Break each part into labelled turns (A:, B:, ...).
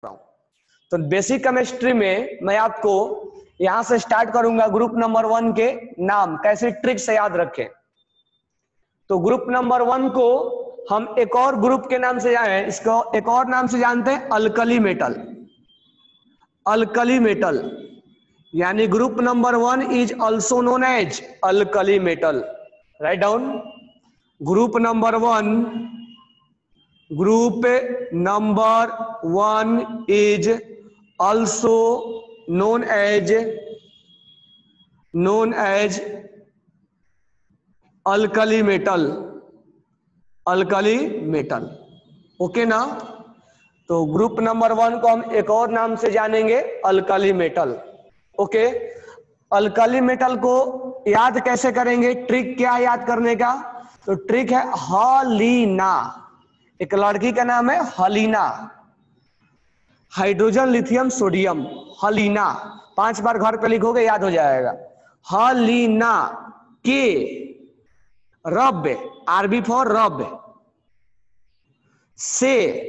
A: हूं। तो basic chemistry में मैं आपको यहां से स्टार्ट करूंगा ग्रुप नंबर 1 के नाम कैसे ट्रिक से याद रखें। तो ग्रुप नंबर 1 को हम एक और ग्रुप के नाम से जाने, इसको एक और नाम से जानते हैं अल्कली मेटल। अल्कली मेटल यानी group number 1 is also known as alkali metal. Right down. Group number 1 is also known as alkali metal. Alkali metal, okay ना। तो ग्रुप नंबर 1 को हम एक और नाम से जानेंगे alkali metal. Okay, alkali metal को याद कैसे करेंगे, ट्रिक क्या है याद करने का? तो ट्रिक है हलीना। एक लड़की का नाम है Halina. Hydrogen lithium sodium, Halina. 5 बार घर पे लिखोगे याद हो जाएगा। हलीना के रब, आरबी फॉर रब, से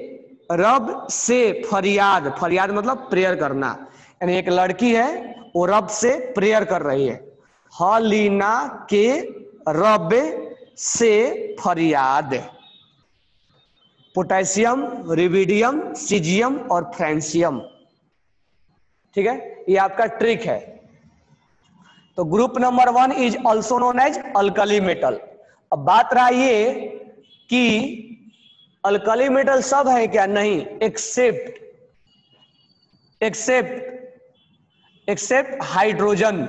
A: रब से फरियाद, फरियाद मतलब प्रेयर करना, यानी एक लड़की है वो रब से प्रेयर कर रही है। हलीना के रब से फरियाद। पोटेशियम, रिविडियम, सीजियम और फ्रेंसियम। ठीक है, ये आपका ट्रिक है। तो group number 1 is also known as alkali metal. अब बात रहा ये कि अल्कली मेटल सब है क्या? नहीं, except hydrogen.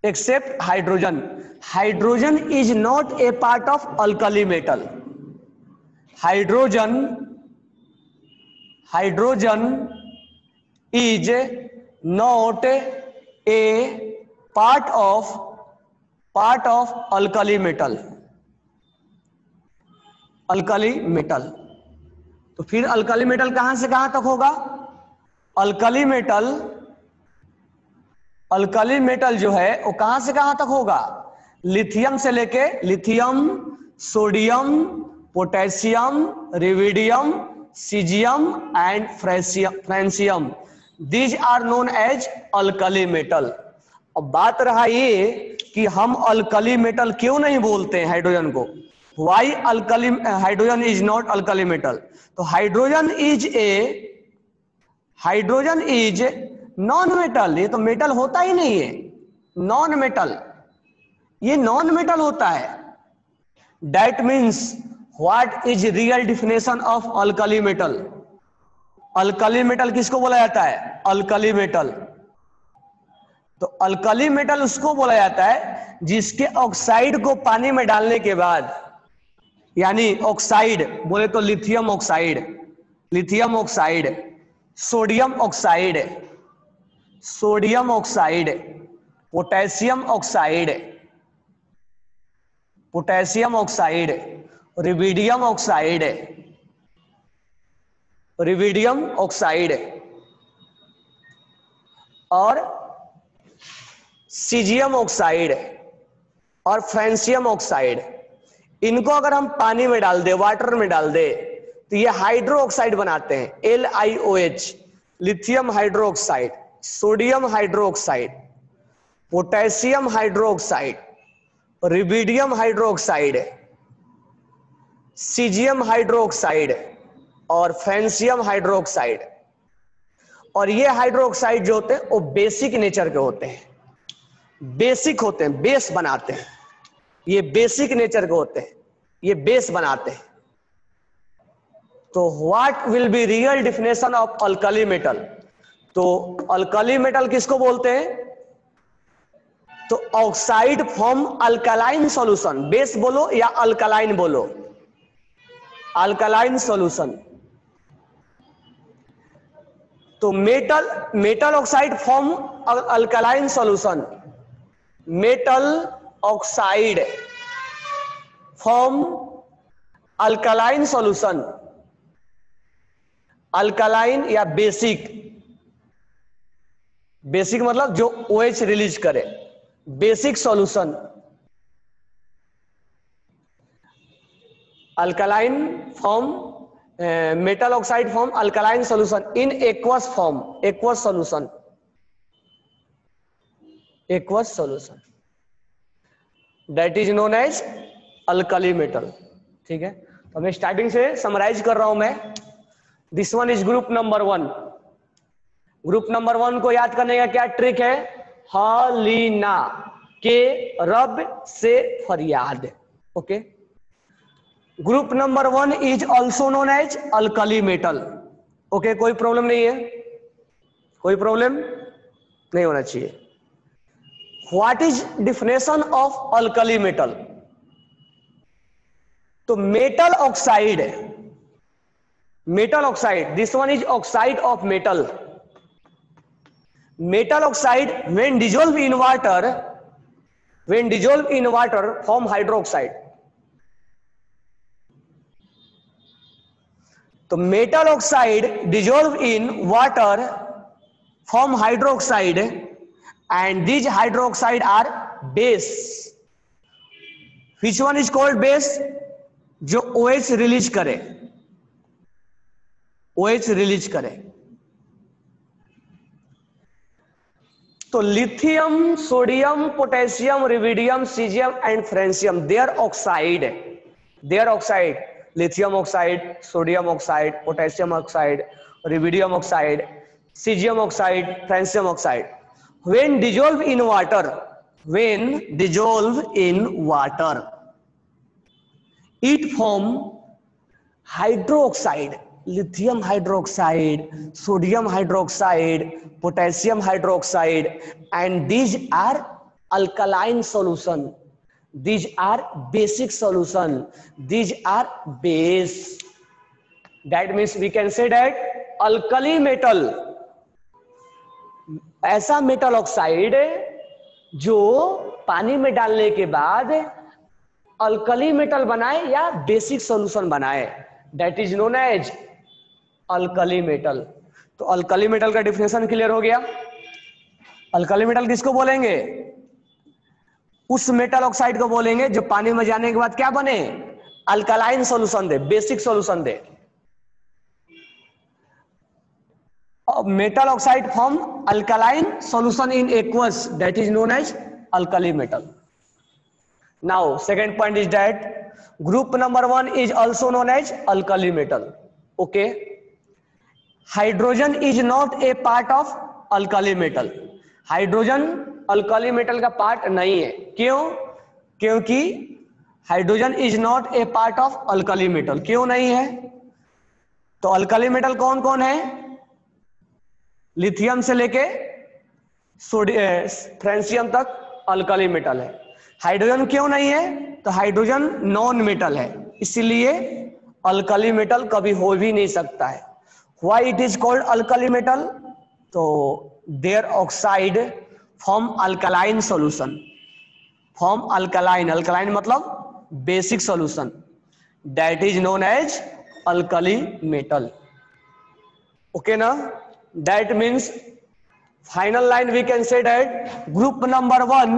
A: Except hydrogen. Hydrogen is not a part of alkali metal. Hydrogen is not a part of alkali metal. Alkali metal. तो फिर अल्कली मेटल कहां से कहां तक होगा? अल्कली मेटल जो है वो कहां से कहां तक होगा? लिथियम से लेके lithium, sodium, potassium, rubidium, caesium and francium. These are known as alkali metal. अब बात रहा ये कि हम अल्कली मेटल क्यों नहीं बोलते हैं हाइड्रोजन को? Y alkali hydrogen is not alkali metal? तो हाइड्रोजन इज नॉन मेटल। ये तो मेटल होता ही नहीं है, नॉन मेटल, ये नॉन मेटल होता है। That means what is real definition of alkali metal? Alkali metal किसको बोला जाता है? Alkali metal. तो अल्कली मेटल उसको बोला जाता है जिसके ऑक्साइड को पानी में डालने के बाद, यानी ऑक्साइड बोले तो lithium oxide, sodium oxide, potassium oxide, rubidium oxide और सीजियम ऑक्साइड और फ्रेंसियम ऑक्साइड। इनको अगर हम पानी में डाल दे, वाटर में डाल दे, तो ये हाइड्रो ऑक्साइड बनाते हैं, LiOH। Lithium hydroxide, sodium hydroxide, potassium hydroxide, rubidium hydroxide, caesium hydroxide और फ्रेंसियम हाइड्रो ऑक्साइड। और ये हाइड्रो ऑक्साइड जो होते हैं वो बेसिक नेचर के होते हैं, बेसिक होते हैं, बेस बनाते हैं। ये बेसिक नेचर के होते हैं, ये बेस बनाते हैं। तो what will be real definition of alkali metal? तो अल्कली मेटल किसको बोलते हैं? तो oxide from alkaline solution. Base बोलो या अल्कलाइन बोलो, अल्कलाइन सॉल्यूशन। तो metal oxide from alkaline solution, metal oxide from alkaline solution, alkaline या बेसिक मतलब जो OH रिलीज करे, basic solution. Alkaline from metal oxide form alkaline solution in aqueous form, aqueous solution, aqueous solution that is known as alkali metal. ठीक है, तो मैं starting से summarise कर रहा हूं मैं। This one is group number 1। Group number 1 को याद करने का क्या ट्रिक है? हलीना के रब से फरियाद। Okay, group number 1 is also known as alkali metal. Okay, कोई प्रॉब्लम नहीं है, कोई प्रॉब्लम नहीं होना चाहिए। What is definition of alkali metal? तो metal oxide, metal oxide, this one is oxide of metal. Metal oxide when dissolve in water, when dissolve in water form hydroxide. तो metal oxide dissolve in water form hydroxide and these hydroxide are base. Which one is called base? जो OH release करे, OH release करे। तो lithium, sodium, potassium, rubidium, caesium and francium, their oxide, their oxide, lithium oxide, sodium oxide, potassium oxide, rubidium oxide, caesium oxide, francium oxide when dissolve in water, when dissolve in water it form hydroxide, lithium hydroxide, sodium hydroxide, potassium hydroxide, and these are alkaline solution, these are basic solution, these are base. That means we can say that alkali metal, ऐसा metal oxide जो पानी में डालने के बाद alkali metal बनाए या basic solution बनाए, that is known as alkali metal. तो अल्कली मेटल का डिफिनेशन क्लियर हो गया। अल्कली मेटल किसको बोलेंगे? उस मेटल ऑक्साइड को बोलेंगे जो पानी में जाने के बाद क्या बने? Alkaline solution they, basic solution they. Metal oxide form alkaline solution in aqueous, that is known as alkali metal. Now second point is that group number 1 is also known as alkali metal. Okay, hydrogen is not a part of alkali metal. Hydrogen alkali metal का part नहीं है। क्यों? क्योंकि hydrogen is not a part of alkali metal. क्यों नहीं है? तो alkali metal कौन कौन है? लिथियम से लेके फ्रेंसियम तक अल्कली मेटल है। हाइड्रोजन क्यों नहीं है? तो हाइड्रोजन नॉन मेटल है, इसलिए अल्कली मेटल कभी हो भी नहीं सकता है। Why it is called alkali metal? तो their oxide form alkaline solution, form alkaline, alkaline मतलब basic solution, that is known as alkali metal. Okay ना? That means final line we can say that group number 1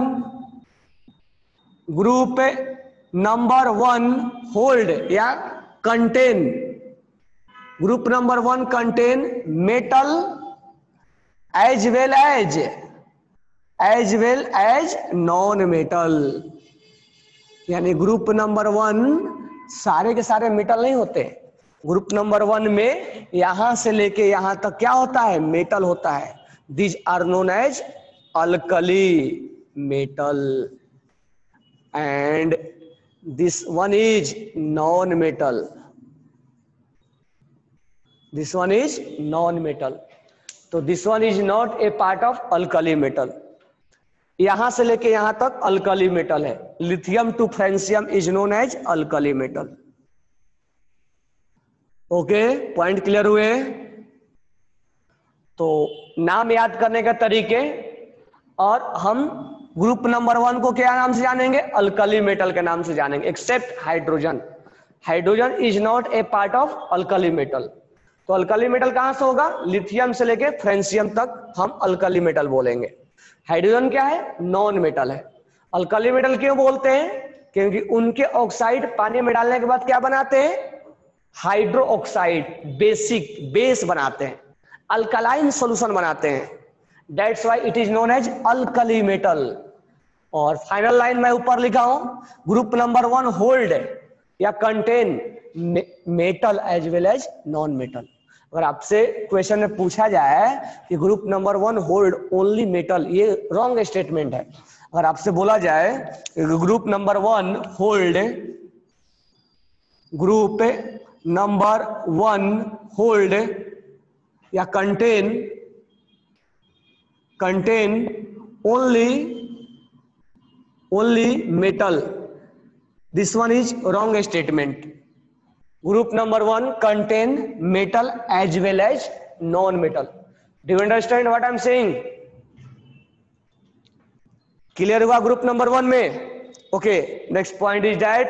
A: hold या contain, group number 1 contain metal as well as non metal। यानी group number 1 सारे के सारे metal नहीं होते। Group number 1 में यहां से लेके यहां तक क्या होता है? मेटल होता है। These are known as alkali metal and this one is non metal, this one is non metal। तो this one is not a part of alkali metal। यहां से लेके यहां तक अल्कली मेटल है। Lithium to francium is known as alkali metal. Okay, point clear हुए? तो नाम याद करने के तरीके, और हम ग्रुप नंबर 1 को क्या नाम से जानेंगे? अल्कली मेटल के नाम से जानेंगे, except hydrogen. Hydrogen is not a part of alkali metal. तो अल्कली मेटल कहां से होगा? लिथियम से लेके फ्रेंसियम तक हम अल्कली मेटल बोलेंगे। हाइड्रोजन क्या है? नॉन मेटल है। अल्कली मेटल क्यों बोलते हैं? क्योंकि उनके ऑक्साइड पानी में डालने के बाद क्या बनाते हैं? हाइड्रो ऑक्साइड बेसिक बेस बनाते हैं, अल्कलाइन सॉल्यूशन बनाते हैं, that's why it is known as alkali metal. और फाइनल लाइन मैं ऊपर लिखा हूं, ग्रुप नंबर 1 होल्ड या contain metal as well as non metal. अगर आपसे क्वेश्चन में पूछा जाए कि group number 1 hold only metal, ये रॉन्ग स्टेटमेंट है। अगर आपसे बोला जाए group number 1 hold, group number 1 hold या contain only metal, this one is wrong statement. Group number 1 contain metal as well as non metal. Do you understand what I am saying? Clear हुआ group number 1 में? Okay, next point is that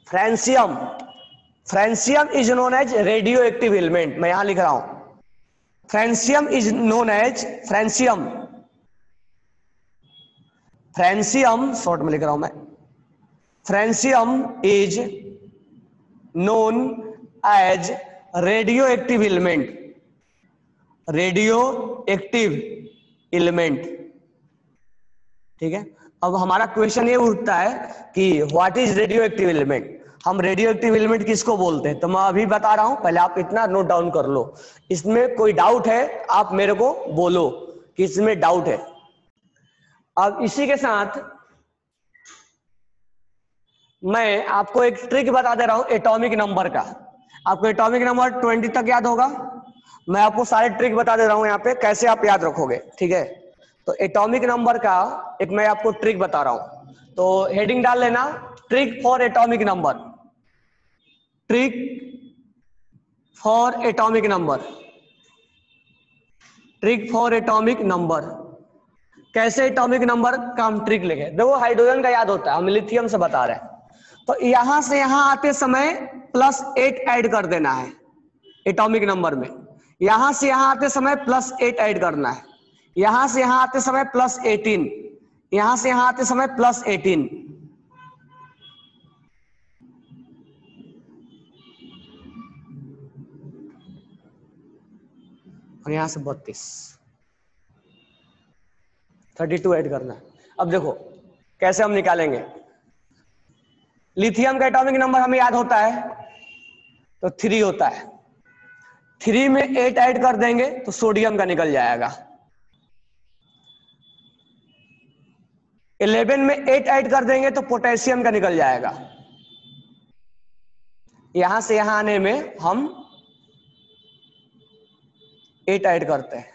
A: francium. Francium is known as radio active element. मैं यहां लिख रहा हूं, francium is known as francium short में लिख रहा हूं मैं, francium is known as radio active element, radio active element. ठीक है, अब हमारा क्वेश्चन ये उठता है कि what is radio active element. हम रेडियो एक्टिव एलिमेंट किसको बोलते हैं, तो मैं अभी बता रहा हूं, पहले आप इतना नोट डाउन कर लो। इसमें कोई डाउट है आप मेरे को बोलो कि इसमें डाउट है। अब इसी के साथ मैं आपको एक ट्रिक बता दे रहा हूं एटॉमिक नंबर का। आपको एटॉमिक नंबर 20 तक याद होगा, मैं आपको सारे ट्रिक बता दे रहा हूं यहाँ पे कैसे आप याद रखोगे। ठीक है, तो एटॉमिक नंबर का एक मैं आपको ट्रिक बता रहा हूं, तो हेडिंग डाल लेना, trick for atomic number, trick for atomic number, trick for atomic number. कैसे एटॉमिक नंबर का हम ट्रिक लिखे, देखो हाइड्रोजन का याद होता है, हम लिथियम से बता रहे हैं, तो यहां से यहां आते समय +8 ऐड कर देना है एटॉमिक नंबर में, यहां से यहां आते समय +8 ऐड करना है, यहां से यहां आते समय +18, यहां से यहां आते समय +18, और यहां से 32 ऐड करना है। अब देखो कैसे हम निकालेंगे, लिथियम का एटॉमिक नंबर हमें याद होता है तो 3 होता है, 3 में 8 ऐड कर देंगे तो सोडियम का निकल जाएगा, 11 में 8 ऐड कर देंगे तो पोटेशियम का निकल जाएगा। यहां से यहां आने में हम 8 ऐड करते हैं,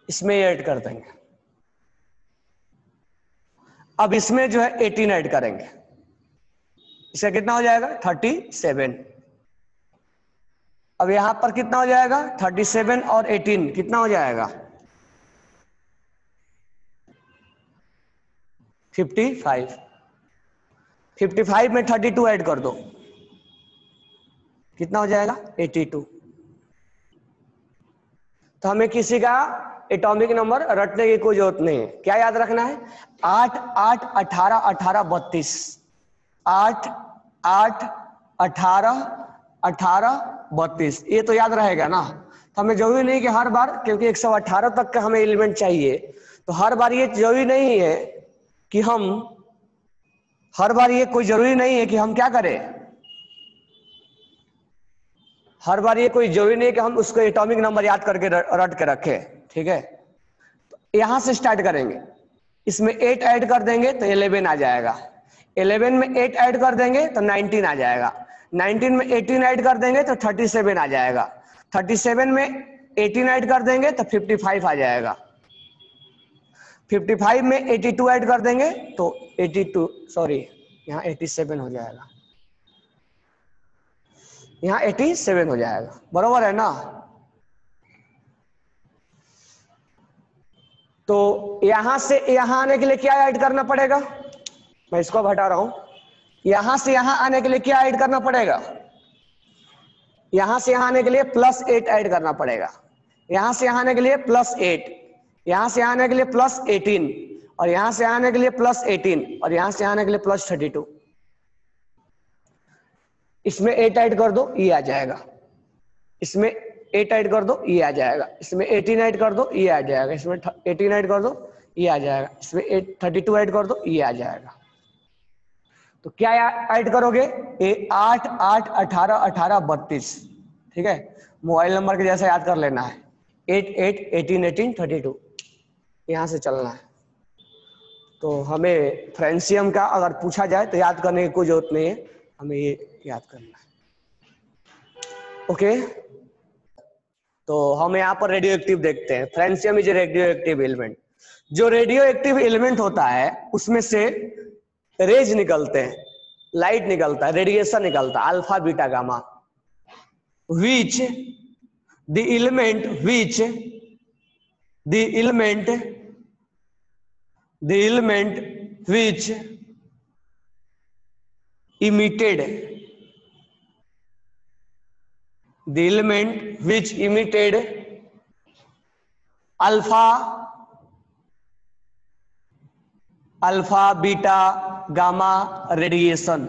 A: इसमें ऐड कर देंगे। अब इसमें जो है 18 ऐड करेंगे, इसका कितना हो जाएगा 37। अब यहां पर कितना हो जाएगा 37 और 18 कितना हो जाएगा 55। 55 में 32 ऐड कर दो, कितना हो जाएगा 82। तो हमें किसी का एटॉमिक नंबर रटने की कोई जरूरत नहीं है, क्या याद रखना है 8 8 18 18 32, 8 8 18 18 32, ये तो याद रहेगा ना। तो हमें जरूरी नहीं कि हर बार, क्योंकि 118 तक का हमें एलिमेंट चाहिए, तो हर बार ये जरूरी नहीं है कि हम, हर बार ये कोई जरूरी नहीं है कि हम क्या करें, हर बार ये कोई जरूरी नहीं कि हम उसको एटॉमिक नंबर याद करके रट के रखें। ठीक है, तो यहां से स्टार्ट करेंगे, इसमें 8 ऐड कर देंगे तो 11 आ जाएगा, 11 में 8 ऐड कर देंगे तो 19 आ जाएगा, 19 में 18 ऐड कर देंगे तो 37 आ जाएगा, 37 में 18 ऐड कर देंगे तो 55 आ जाएगा, 55 में 82 ऐड कर देंगे तो 82, सॉरी यहाँ 87 हो जाएगा, यहाँ 87 हो जाएगा, बरोबर है ना। तो यहां से यहां आने के लिए क्या ऐड करना पड़ेगा, मैं इसको हटा रहा हूं, यहां से यहां आने के लिए क्या ऐड करना पड़ेगा, यहां से यहां आने के लिए +8 ऐड करना पड़ेगा, यहां से यहां आने के लिए +8, यहां से आने के लिए +18, और यहां से आने के लिए +18, और यहां से आने के लिए +32। इसमें 8 ऐड कर दो, ये आ जाएगा। इसमें 8 ऐड कर दो, ये आ जाएगा। इसमें 18 ऐड कर दो, ये आ जाएगा। इसमें 18 ऐड कर दो, ये आ जाएगा। इसमें 32 ऐड कर दो, ये आ जाएगा। तो क्या ऐड करोगे? 8 8 18 18 32। ठीक है, मोबाइल नंबर के जैसा याद कर लेना है। 8 8 18 18 32, यहां से चलना है। तो हमें फ्रेंसियम का अगर पूछा जाए तो याद करने की कोई जरूरत नहीं है, हमें ये याद करना है। ओके, तो हम यहाँ पर रेडियो एक्टिव देखते हैं। Francium is a radio active element. जो रेडियो एक्टिव एलिमेंट होता है उसमें से रेज निकलते हैं, लाइट निकलता है, रेडिएशन निकलता है, alpha beta gamma, which the element which emitted alpha beta gamma radiation,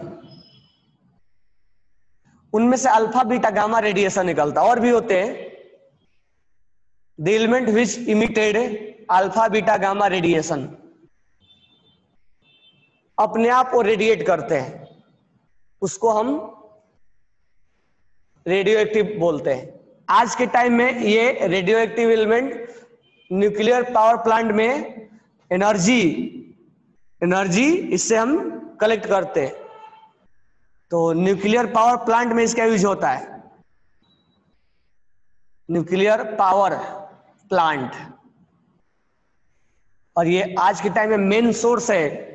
A: उनमें से अल्फा बीटा गामा रेडिएशन निकलता। और भी होते हैं, the element which emitted alpha beta gamma radiation, अपने आप वो रेडिएट करते हैं, उसको हम रेडियो एक्टिव बोलते हैं। आज के टाइम में ये radio active element nuclear power plant में एनर्जी इससे हम कलेक्ट करते हैं। तो न्यूक्लियर पावर प्लांट में इसका यूज होता है, न्यूक्लियर पावर प्लांट। और ये आज के टाइम में मेन सोर्स है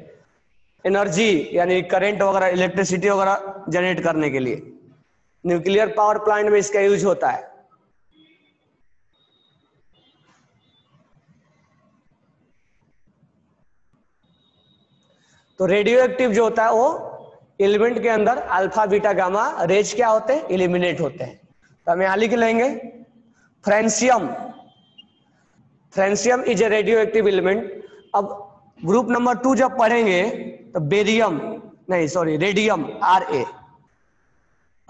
A: एनर्जी, यानी करंट वगैरह, इलेक्ट्रिसिटी वगैरह जनरेट करने के लिए। न्यूक्लियर पावर प्लांट में इसका यूज होता है। तो रेडियो एक्टिव जो होता है वो एलिमेंट के अंदर अल्फा बीटा गामा रेज क्या होते हैं? एलिमिनेट होते हैं। तो हम यहां लिख लेंगे francium is a radio active element. अब ग्रुप नंबर 2 जब पढ़ेंगे तो रेडियम,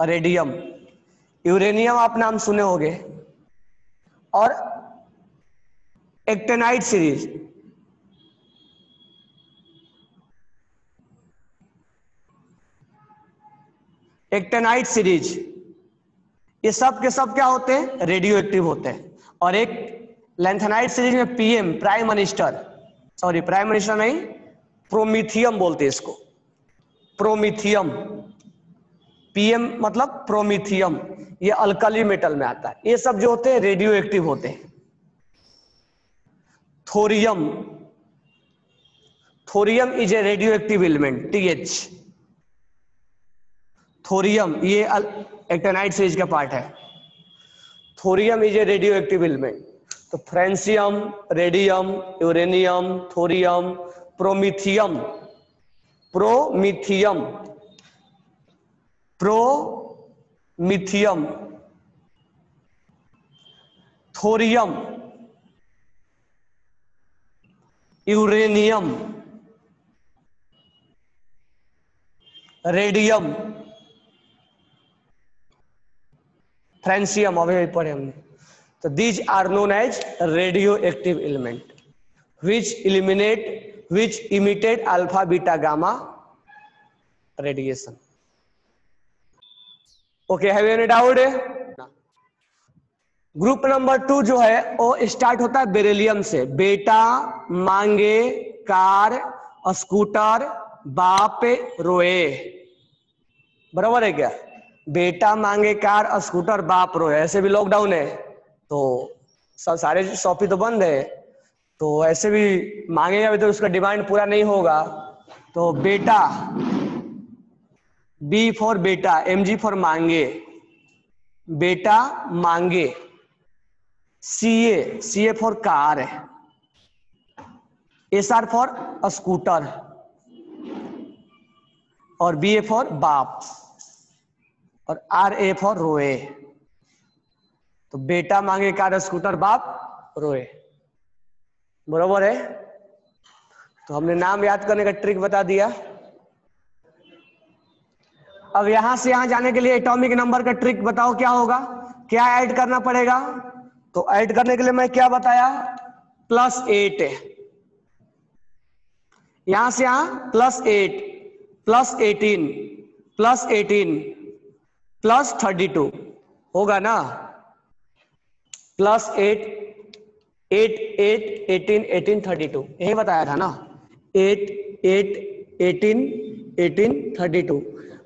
A: Ra, रेडियम, यूरेनियम आप नाम सुने होंगे, और एक्टेनाइट सीरीज, ये सब के सब क्या होते हैं? रेडियो एक्टिव होते हैं। और एक लैंथेनाइट सीरीज में PM, प्राइम मिनिस्टर नहीं, प्रोमीथियम बोलते हैं इसको, प्रोमीथियम। PM मतलब प्रोमीथियम, ये अल्कली मेटल में आता है। ये सब जो होते हैं रेडियो एक्टिव होते हैं। Thorium is a radio active element, TH। Thorium ये एक्टेनाइट सीरीज का पार्ट है। Thorium is a radio active element. तो francium, radium, uranium, thorium, promethium, thorium, uranium, radium, francium अभी पढ़े हमने। तो these are known as radio active element which imitate alpha beta gamma radiation. Okay, have you any doubt? Group number 2 जो है वो start होता है बेरिलियम से। बेटा मांगे कार स्कूटर बाप रोए, बराबर है क्या? बेटा मांगे कार स्कूटर बाप रोए। ऐसे भी लॉकडाउन है तो सारे शॉप तो बंद है, तो ऐसे भी मांगेगा भी तो उसका डिमांड पूरा नहीं होगा। तो बेटा, B फॉर बेटा, MG फॉर मांगे, बेटा मांगे। CA फॉर कार है, SR फॉर स्कूटर, और BA फॉर बाप, और RA फॉर रोए। तो बेटा मांगे कार स्कूटर बाप रोए, बरोबर है। तो हमने नाम याद करने का ट्रिक बता दिया। अब यहां से यहां जाने के लिए एटॉमिक नंबर का ट्रिक बताओ क्या होगा, क्या ऐड करना पड़ेगा। तो ऐड करने के लिए मैं क्या बताया, +8 है, यहां से यहां +8 +18 +18 +32 होगा ना, +8 8 8 18 18 32, यही बताया था ना, 8 8 18 18 32।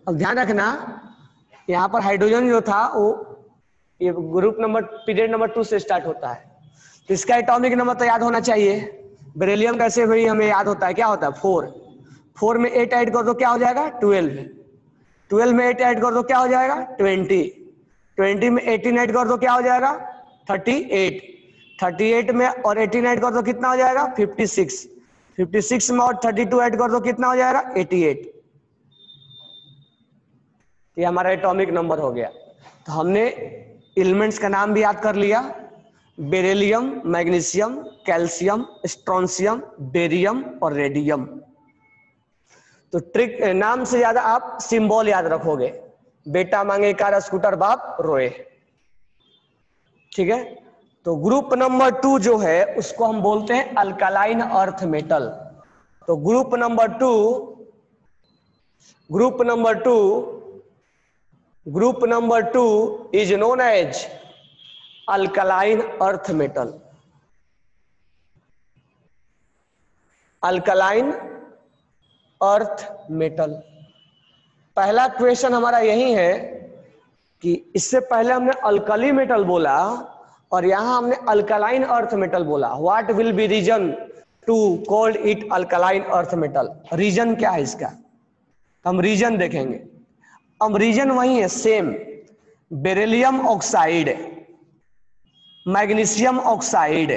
A: अब ध्यान रखना यहां पर हाइड्रोजन जो था वो ये ग्रुप नंबर पीरियड नंबर 2 से स्टार्ट होता है, तो इसका एटॉमिक नंबर तो याद होना चाहिए। बेरिलियम कैसे भाई हमें याद होता है, क्या होता है 4, 4 में 8 ऐड कर दो क्या हो जाएगा 12, 12 में 8 ऐड कर दो क्या हो जाएगा 20, 20 में 18 ऐड कर दो क्या हो जाएगा 38, 38 में और 18 ऐड कर दो कितना हो जाएगा 56, 56 में और 32 ऐड कर दो कितना हो जाएगा 88। ये हमारा एटॉमिक नंबर हो गया। तो हमने एलिमेंट्स का नाम भी याद कर लिया, beryllium, magnesium, calcium, strontium, barium और रेडियम। तो ट्रिक नाम से ज्यादा आप सिंबल याद रखोगे, बेटा मांगे कार स्कूटर बाप रोए, ठीक है। तो ग्रुप नंबर 2 जो है उसको हम बोलते हैं अल्कलाइन अर्थ मेटल। तो group number 2 is known as alkaline earth metal. Alkaline earth metal. पहला क्वेश्चन हमारा यही है कि इससे पहले हमने अल्कली मेटल बोला और यहां हमने अल्कलाइन अर्थ मेटल बोला। What will be reason to called it alkaline earth metal, reason क्या है इसका, हम रीजन देखेंगे। अब रीजन वही है same, beryllium oxide, magnesium oxide,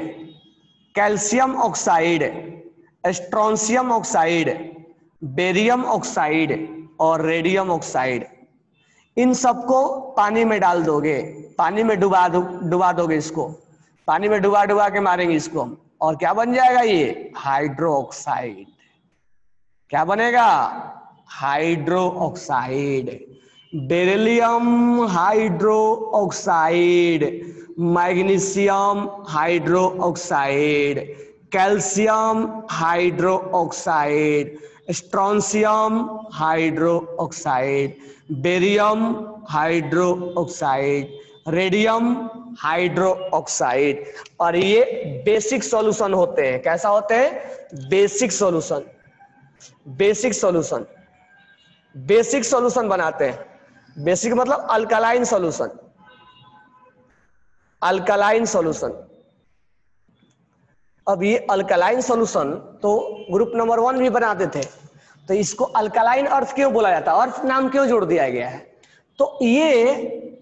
A: calcium oxide, strontium oxide, barium oxide और रेडियम ऑक्साइड, इन सबको पानी में डाल दोगे, पानी में डुबा दोगे, इसको पानी में डुबा के मारेंगे इसको, और क्या बन जाएगा ये हाइड्रो ऑक्साइड। क्या बनेगा hydro oxide. Beryllium hydro oxide, magnesium hydro oxide, calcium hydro oxide, strontium hydro oxide, barium hydro oxide, radium hydro oxide. और ये बेसिक सॉल्यूशन होते हैं। कैसा होते हैं basic solution, basic solution, basic solution बनाते हैं। बेसिक मतलब अल्कलाइन सॉल्यूशन, अल्कलाइन सॉल्यूशन। अब ये अल्कलाइन सॉल्यूशन तो ग्रुप नंबर 1 भी बनाते थे, तो इसको अल्कलाइन अर्थ क्यों बोला जाता है, अर्थ नाम क्यों जोड़ दिया गया है। तो ये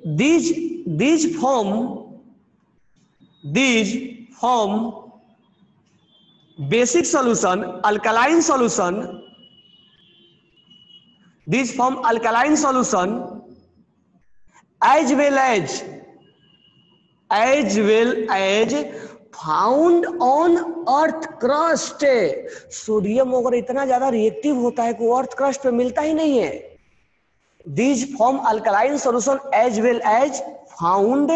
A: these form basic solution, alkaline solution, these form alkaline solution as well as found on earth crust। Sodium अगर इतना ज्यादा रिएक्टिव होता है कि वो अर्थ क्रस्ट पे मिलता ही नहीं है। these form alkaline solution as well as found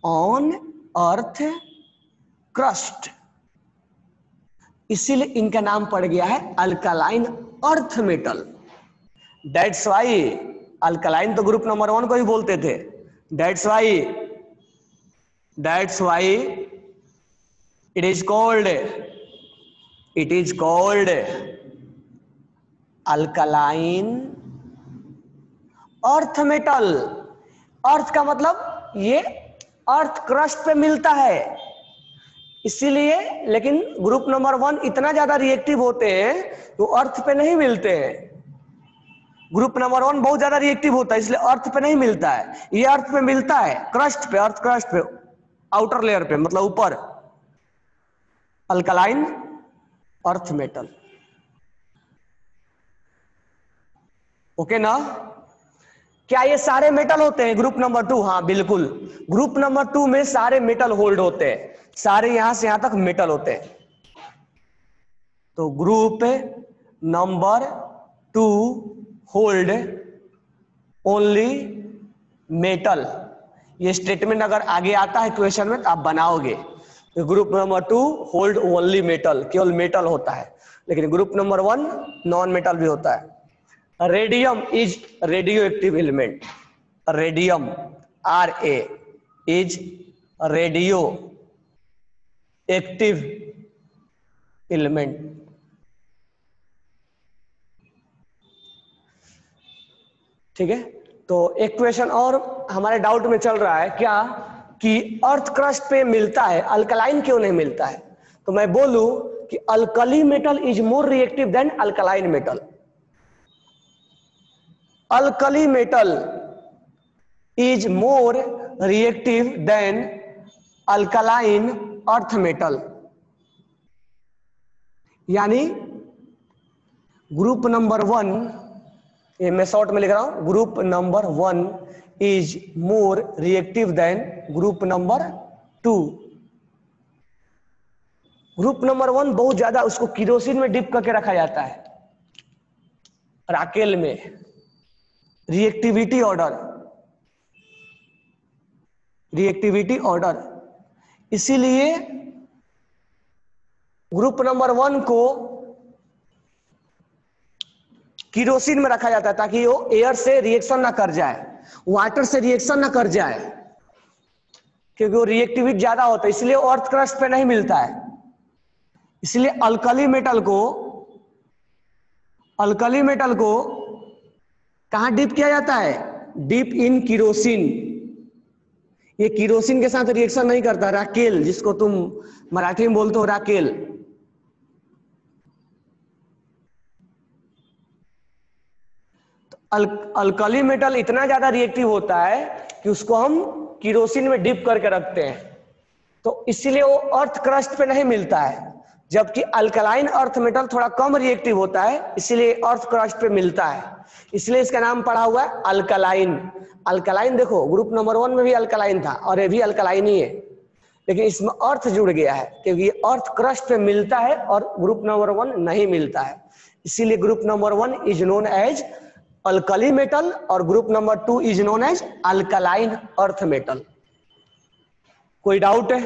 A: on earth crust, इसीलिए इनका नाम पड़ गया है alkaline earth metal. That's why alkaline तो ग्रुप नंबर 1 को ही बोलते थे। That's why it is called alkaline earth metal. Earth का मतलब ये अर्थ क्रस्ट पे मिलता है इसीलिए, लेकिन ग्रुप नंबर 1 इतना ज्यादा रिएक्टिव होते हैं तो अर्थ पे नहीं मिलते हैं। ग्रुप नंबर 1 बहुत ज्यादा रिएक्टिव होता है इसलिए अर्थ पे नहीं मिलता है, ये अर्थ पे मिलता है क्रस्ट पे, अर्थ क्रस्ट पे, आउटर लेयर पे, मतलब ऊपर। अल्कलाइन अर्थ मेटल, ओके ना। क्या ये सारे मेटल होते हैं ग्रुप नंबर 2? हाँ बिल्कुल, ग्रुप नंबर 2 में सारे मेटल होल्ड होते हैं, सारे यहां से यहां तक मेटल होते हैं। तो group number 2 hold only metal, ये स्टेटमेंट अगर आगे आता है क्वेश्चन में तो आप बनाओगे। तो group number 2 hold only metal, केवल मेटल होता है, लेकिन ग्रुप नंबर 1 नॉन मेटल भी होता है। Radium is radio active element, radium Ra is radio active element. ठीक है, तो एक क्वेश्चन और हमारे डाउट में चल रहा है क्या कि अर्थ क्रस्ट पे मिलता है, अल्कलाइन क्यों नहीं मिलता है? तो मैं बोलूं कि alkali metal is more reactive than alkaline metal. Alkali metal is more reactive than alkaline earth metal, यानी ग्रुप नंबर 1, ये मैं शॉर्ट में लिख रहा हूं, group number 1 is more reactive than group number 2। Group number 1 बहुत ज्यादा, उसको किरोसिन में डिप करके रखा जाता है, राकेल में, रिएक्टिविटी ऑर्डर, इसीलिए ग्रुप नंबर 1 को किरोसिन में रखा जाता है ताकि वो एयर से रिएक्शन ना कर जाए, वाटर से रिएक्शन ना कर जाए, क्योंकि वो रिएक्टिविटी ज्यादा होता है, इसलिए वो अर्थ क्रस्ट पे नहीं मिलता है। इसलिए अल्कली मेटल को कहां डिप किया जाता है? Dip in kerosene. ये किरोसिन के साथ रिएक्शन नहीं करता, राकेल, जिसको तुम मराठी में बोलते हो राकेल। अल्कली मेटल इतना ज्यादा रिएक्टिव होता है कि उसको हम किरोसिन में डिप करके रखते हैं, तो इसलिए वो अर्थ क्रस्ट पे नहीं मिलता है, जबकि अल्कलाइन अर्थ मेटल थोड़ा कम रिएक्टिव होता है, इसलिए अर्थ क्रस्ट पे मिलता है, इसलिए इसका नाम पड़ा हुआ है अल्कलाइन। अल्कलाइन देखो, ग्रुप नंबर 1 में भी अल्कलाइन था और ये भी अल्कलाइन ही है, लेकिन इसमें अर्थ जुड़ गया है क्योंकि ये अर्थ क्रस्ट पे मिलता है और ग्रुप नंबर 1 नहीं मिलता है, इसीलिए group number 1 is known as alkali metal और group number 2 is known as alkaline earth metal. कोई डाउट है?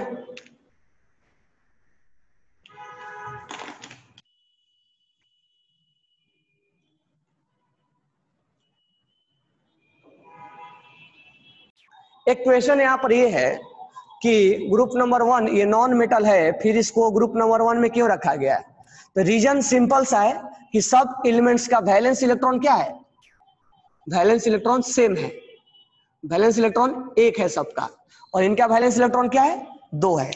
A: एक क्वेश्चन यहां पर ये है कि ग्रुप नंबर 1 ये नॉन मेटल है, फिर इसको ग्रुप नंबर 1 में क्यों रखा गया है? तो रीजन सिंपल सा है कि सब एलिमेंट्स का वैलेंस इलेक्ट्रॉन क्या है? वैलेंस इलेक्ट्रॉन सेम है, वैलेंस इलेक्ट्रॉन 1 है सबका, और इनका वैलेंस इलेक्ट्रॉन क्या है? 2 है।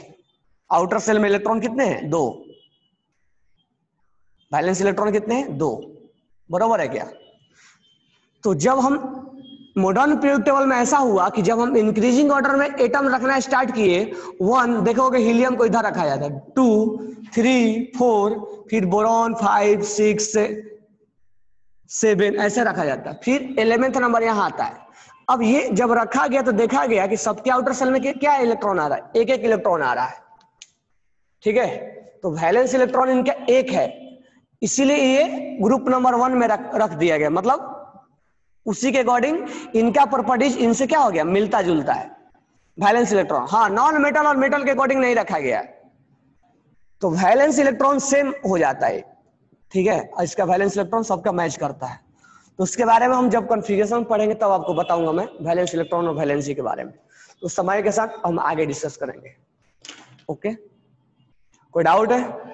A: आउटर सेल में इलेक्ट्रॉन कितने हैं? 2। वैलेंस इलेक्ट्रॉन कितने हैं? 2। बरोबर है क्या? तो जब हम मॉडर्न पीरियोडिक टेबल में ऐसा हुआ कि जब हम इंक्रीजिंग ऑर्डर में एटम रखना स्टार्ट किए, 1 देखोगे हीलियम को इधर रखा जाता है, 2 3 4, फिर बोरॉन 5 6 7 ऐसे रखा जाता है, फिर 11वां नंबर यहाँ आता है। अब ये जब रखा गया तो देखा गया कि सबके आउटर सेल में क्या इलेक्ट्रॉन आ रहा है? एक एक इलेक्ट्रॉन आ रहा है। ठीक है, तो वैलेंस इलेक्ट्रॉन इनका 1 है, इसीलिए ये ग्रुप नंबर 1 में रख दिया गया, मतलब उसी के अकॉर्डिंग इनका प्रॉपर्टीज इनसे क्या हो गया? मिलता जुलता है वैलेंस इलेक्ट्रॉन। हाँ, नॉन मेटल और मेटल के अकॉर्डिंग नहीं रखा गया, तो वैलेंस इलेक्ट्रॉन सेम हो जाता है। ठीक है, इसका वैलेंस इलेक्ट्रॉन सबका मैच करता है, तो उसके बारे में हम जब कॉन्फ़िगरेशन पढ़ेंगे तब आपको बताऊंगा मैं वैलेंस इलेक्ट्रॉन और वैलेंसी के बारे में, तो समय के साथ हम आगे डिस्कस करेंगे। ओके, कोई डाउट है?